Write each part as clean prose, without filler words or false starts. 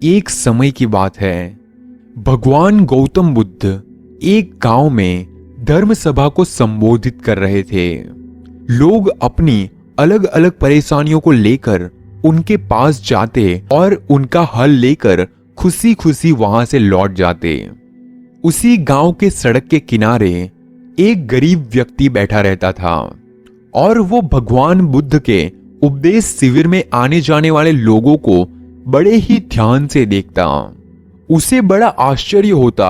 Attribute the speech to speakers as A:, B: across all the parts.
A: एक समय की बात है। भगवान गौतम बुद्ध एक गांव में धर्म सभा को संबोधित कर रहे थे। लोग अपनी अलग अलग परेशानियों को लेकर उनके पास जाते और उनका हल लेकर खुशी खुशी वहां से लौट जाते। उसी गांव के सड़क के किनारे एक गरीब व्यक्ति बैठा रहता था और वो भगवान बुद्ध के उपदेश शिविर में आने जाने वाले लोगों को बड़े ही ध्यान से देखता। उसे बड़ा आश्चर्य होता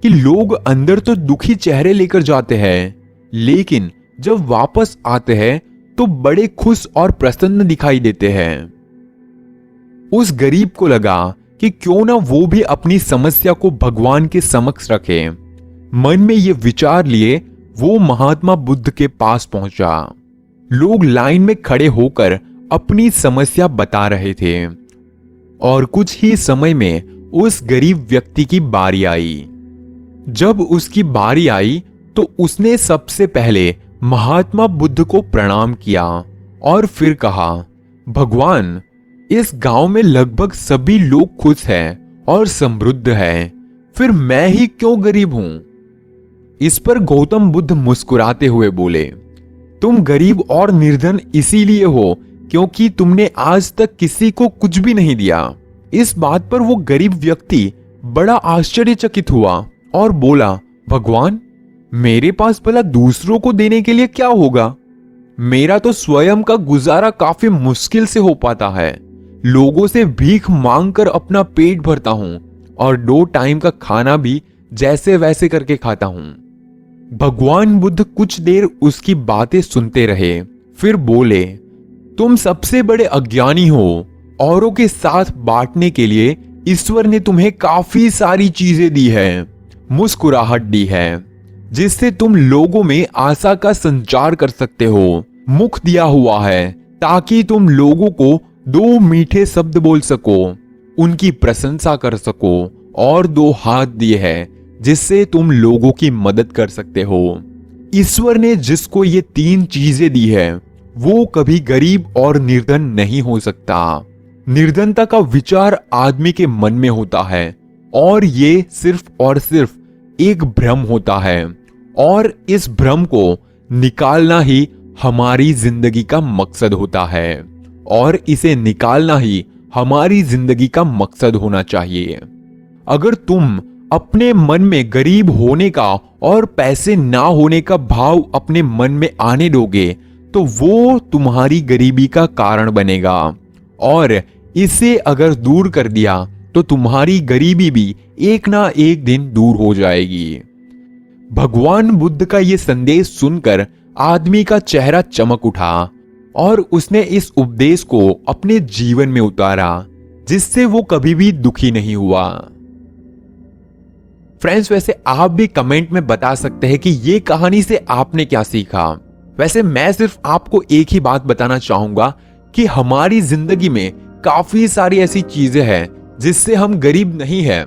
A: कि लोग अंदर तो दुखी चेहरे लेकर जाते हैं, लेकिन जब वापस आते हैं तो बड़े खुश और प्रसन्न दिखाई देते हैं। उस गरीब को लगा कि क्यों ना वो भी अपनी समस्या को भगवान के समक्ष रखे। मन में ये विचार लिए वो महात्मा बुद्ध के पास पहुंचा। लोग लाइन में खड़े होकर अपनी समस्या बता रहे थे और कुछ ही समय में उस गरीब व्यक्ति की बारी आई। जब उसकी बारी आई तो उसने सबसे पहले महात्मा बुद्ध को प्रणाम किया और फिर कहा, भगवान, इस गांव में लगभग सभी लोग खुश हैं और समृद्ध हैं, फिर मैं ही क्यों गरीब हूं? इस पर गौतम बुद्ध मुस्कुराते हुए बोले, तुम गरीब और निर्धन इसीलिए हो क्योंकि तुमने आज तक किसी को कुछ भी नहीं दिया। इस बात पर वो गरीब व्यक्ति बड़ा आश्चर्यचकित हुआ और बोला, भगवान, मेरे पास भला दूसरों को देने के लिए क्या होगा? मेरा तो स्वयं का गुजारा काफी मुश्किल से हो पाता है। लोगों से भीख मांगकर अपना पेट भरता हूं और 2 टाइम का खाना भी जैसे वैसे करके खाता हूं। भगवान बुद्ध कुछ देर उसकी बातें सुनते रहे, फिर बोले, तुम सबसे बड़े अज्ञानी हो। औरों के साथ बांटने के लिए ईश्वर ने तुम्हें काफी सारी चीजें दी है, मुस्कुराहट दी है जिससे तुम लोगों में आशा का संचार कर सकते हो, मुख दिया हुआ है ताकि तुम लोगों को 2 मीठे शब्द बोल सको, उनकी प्रशंसा कर सको, और 2 हाथ दिए हैं जिससे तुम लोगों की मदद कर सकते हो। ईश्वर ने जिसको ये 3 चीजें दी है वो कभी गरीब और निर्धन नहीं हो सकता। निर्धनता का विचार आदमी के मन में होता है और ये सिर्फ और सिर्फ एक भ्रम होता है, और इस भ्रम को निकालना ही हमारी जिंदगी का मकसद होता है, और इसे निकालना ही हमारी जिंदगी का मकसद होना चाहिए। अगर तुम अपने मन में गरीब होने का और पैसे ना होने का भाव अपने मन में आने दोगे तो वो तुम्हारी गरीबी का कारण बनेगा, और इसे अगर दूर कर दिया तो तुम्हारी गरीबी भी एक ना एक दिन दूर हो जाएगी। भगवान बुद्ध का ये संदेश सुनकर आदमी का चेहरा चमक उठा और उसने इस उपदेश को अपने जीवन में उतारा, जिससे वो कभी भी दुखी नहीं हुआ। फ्रेंड्स, वैसे आप भी कमेंट में बता सकते हैं कि ये कहानी से आपने क्या सीखा। वैसे मैं सिर्फ आपको एक ही बात बताना चाहूंगा कि हमारी जिंदगी में काफी सारी ऐसी चीजें हैं जिससे हम गरीब नहीं हैं।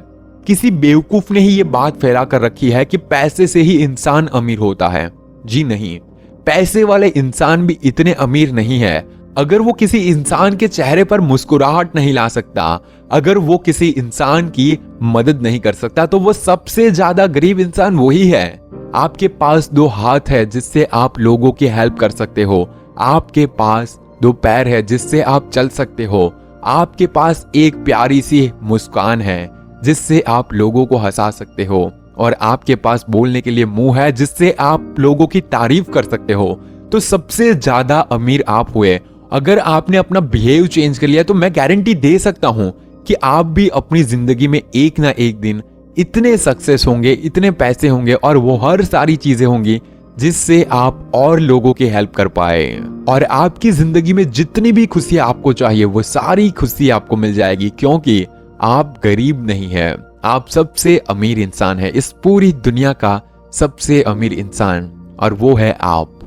A: किसी बेवकूफ ने ही ये बात फैला कर रखी है कि पैसे से ही इंसान अमीर होता है। जी नहीं, पैसे वाले इंसान भी इतने अमीर नहीं है। अगर वो किसी इंसान के चेहरे पर मुस्कुराहट नहीं ला सकता, अगर वो किसी इंसान की मदद नहीं कर सकता, तो वो सबसे ज्यादा गरीब इंसान वही है। आपके पास 2 हाथ है जिससे आप लोगों की हेल्प कर सकते हो, आपके पास 2 पैर है जिससे आप चल सकते हो, आपके पास एक प्यारी सी मुस्कान है जिससे आप लोगों को हंसा सकते हो, और आपके पास बोलने के लिए मुंह है जिससे आप लोगों की तारीफ कर सकते हो। तो सबसे ज्यादा अमीर आप हुए। अगर आपने अपना बिहेव चेंज कर लिया तो मैं गारंटी दे सकता हूं कि आप भी अपनी जिंदगी में एक ना एक दिन इतने सक्सेस होंगे, इतने पैसे होंगे, और वो हर सारी चीजें होंगी जिससे आप और लोगों की हेल्प कर पाए, और आपकी जिंदगी में जितनी भी खुशी आपको चाहिए वो सारी खुशी आपको मिल जाएगी, क्योंकि आप गरीब नहीं है, आप सबसे अमीर इंसान है, इस पूरी दुनिया का सबसे अमीर इंसान, और वो है आप।